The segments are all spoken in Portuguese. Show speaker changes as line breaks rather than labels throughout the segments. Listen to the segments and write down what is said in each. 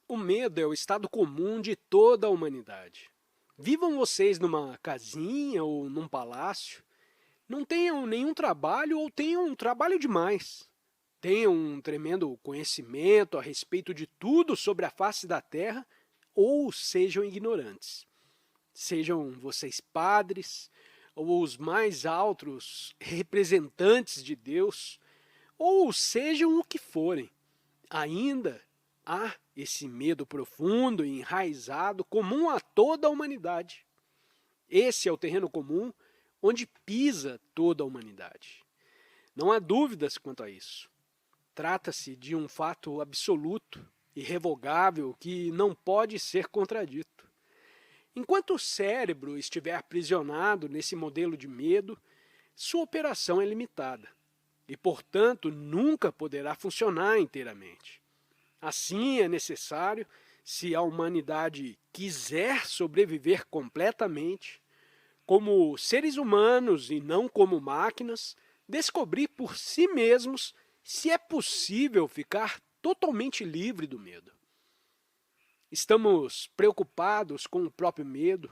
O medo é o estado comum de toda a humanidade. Vivam vocês numa casinha ou num palácio, não tenham nenhum trabalho ou tenham um trabalho demais. Tenham um tremendo conhecimento a respeito de tudo sobre a face da terra ou sejam ignorantes. Sejam vocês padres ou os mais altos representantes de Deus, ou sejam o que forem. Ainda há esse medo profundo e enraizado comum a toda a humanidade. Esse é o terreno comum onde pisa toda a humanidade. Não há dúvidas quanto a isso. Trata-se de um fato absoluto, irrevogável, que não pode ser contradito. Enquanto o cérebro estiver aprisionado nesse modelo de medo, sua operação é limitada e, portanto, nunca poderá funcionar inteiramente. Assim, é necessário, se a humanidade quiser sobreviver completamente, como seres humanos e não como máquinas, descobrir por si mesmos se é possível ficar totalmente livre do medo. Estamos preocupados com o próprio medo,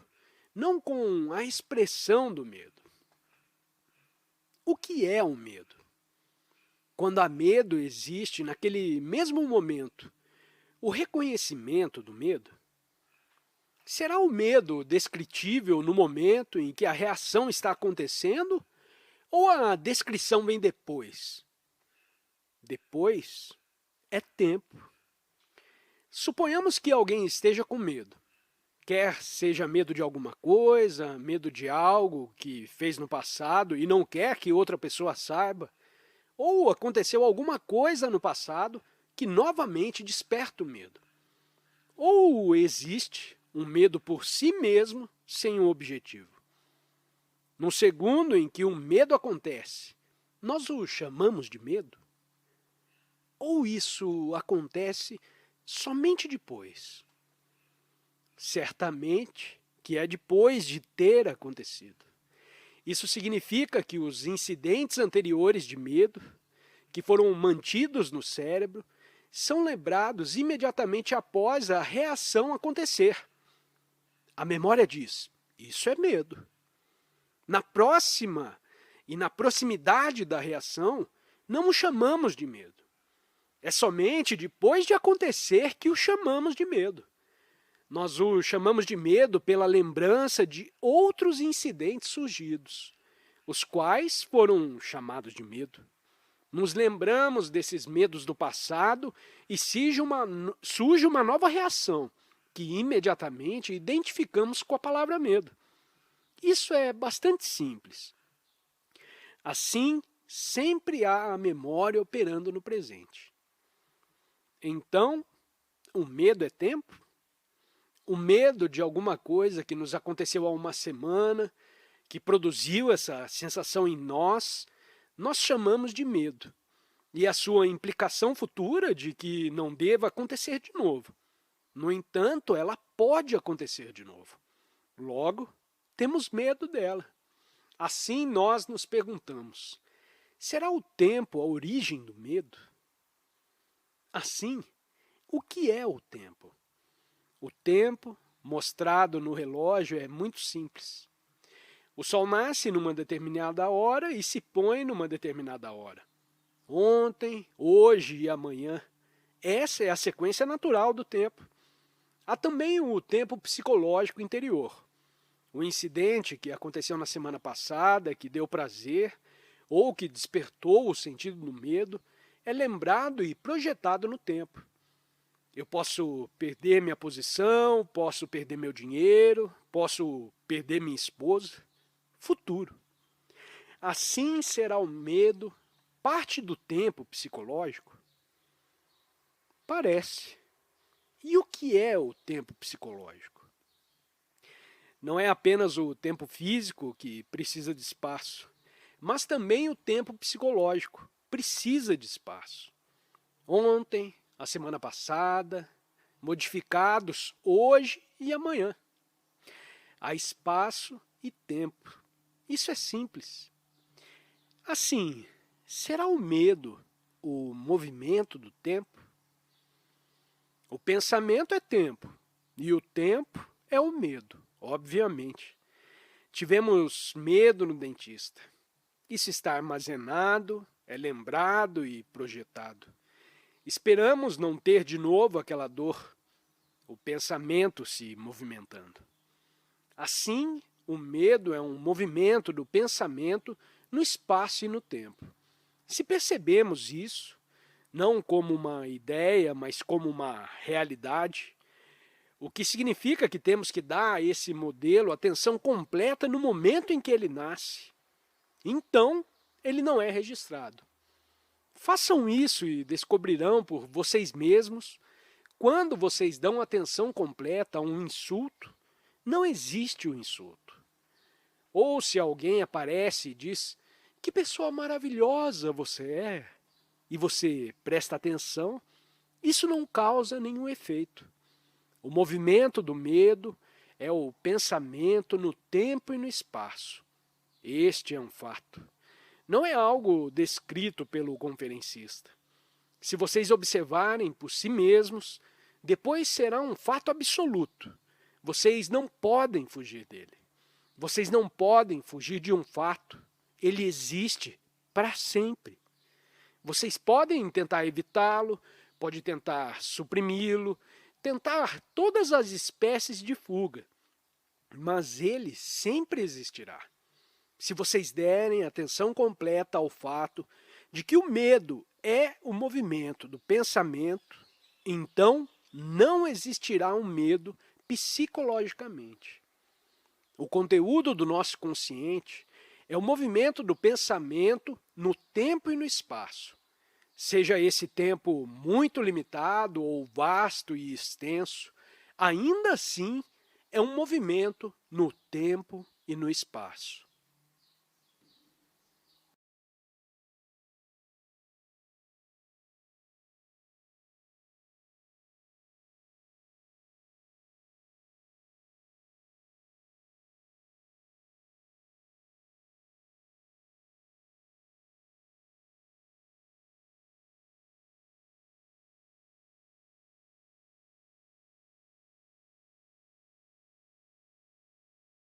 não com a expressão do medo. O que é o medo? Quando há medo, existe naquele mesmo momento o reconhecimento do medo? Será o medo descritível no momento em que a reação está acontecendo ou a descrição vem depois? Depois é tempo. Suponhamos que alguém esteja com medo. Quer seja medo de alguma coisa, medo de algo que fez no passado e não quer que outra pessoa saiba, ou aconteceu alguma coisa no passado que novamente desperta o medo. Ou existe um medo por si mesmo sem um objetivo. No segundo em que o medo acontece, nós o chamamos de medo? Ou isso acontece somente depois? Certamente que é depois de ter acontecido. Isso significa que os incidentes anteriores de medo, que foram mantidos no cérebro, são lembrados imediatamente após a reação acontecer. A memória diz, isso é medo. Na próxima e na proximidade da reação, não o chamamos de medo. É somente depois de acontecer que o chamamos de medo. Nós o chamamos de medo pela lembrança de outros incidentes surgidos, os quais foram chamados de medo. Nos lembramos desses medos do passado e surge uma nova reação, que imediatamente identificamos com a palavra medo. Isso é bastante simples. Assim, sempre há a memória operando no presente. Então, o medo é tempo? O medo de alguma coisa que nos aconteceu há uma semana, que produziu essa sensação em nós chamamos de medo. E a sua implicação futura de que não deva acontecer de novo. No entanto, ela pode acontecer de novo. Logo, temos medo dela. Assim, nós nos perguntamos, será o tempo a origem do medo? Assim, o que é o tempo? O tempo, mostrado no relógio, é muito simples. O sol nasce numa determinada hora e se põe numa determinada hora. Ontem, hoje e amanhã. Essa é a sequência natural do tempo. Há também o tempo psicológico interior. O incidente que aconteceu na semana passada, que deu prazer, ou que despertou o sentido do medo, é lembrado e projetado no tempo. Eu posso perder minha posição, posso perder meu dinheiro, posso perder minha esposa. Futuro. Assim será o medo parte do tempo psicológico? Parece. E o que é o tempo psicológico? Não é apenas o tempo físico que precisa de espaço, mas também o tempo psicológico precisa de espaço. Ontem, a semana passada, modificados hoje e amanhã. Há espaço e tempo. Isso é simples. Assim, será o medo o movimento do tempo? O pensamento é tempo, e o tempo é o medo, obviamente. Tivemos medo no dentista. Isso está armazenado, é lembrado e projetado. Esperamos não ter de novo aquela dor, o pensamento se movimentando. Assim, o medo é um movimento do pensamento no espaço e no tempo. Se percebemos isso, não como uma ideia, mas como uma realidade, o que significa que temos que dar a esse modelo atenção completa no momento em que ele nasce. Então, ele não é registrado. Façam isso e descobrirão por vocês mesmos, quando vocês dão atenção completa a um insulto, não existe o insulto. Ou se alguém aparece e diz, que pessoa maravilhosa você é, e você presta atenção, isso não causa nenhum efeito. O movimento do medo é o pensamento no tempo e no espaço. Este é um fato. Não é algo descrito pelo conferencista. Se vocês observarem por si mesmos, depois será um fato absoluto. Vocês não podem fugir dele. Vocês não podem fugir de um fato. Ele existe para sempre. Vocês podem tentar evitá-lo, podem tentar suprimi-lo, tentar todas as espécies de fuga, mas ele sempre existirá. Se vocês derem atenção completa ao fato de que o medo é o movimento do pensamento, então não existirá um medo psicologicamente. O conteúdo do nosso consciente é o movimento do pensamento no tempo e no espaço. Seja esse tempo muito limitado ou vasto e extenso, ainda assim é um movimento no tempo e no espaço.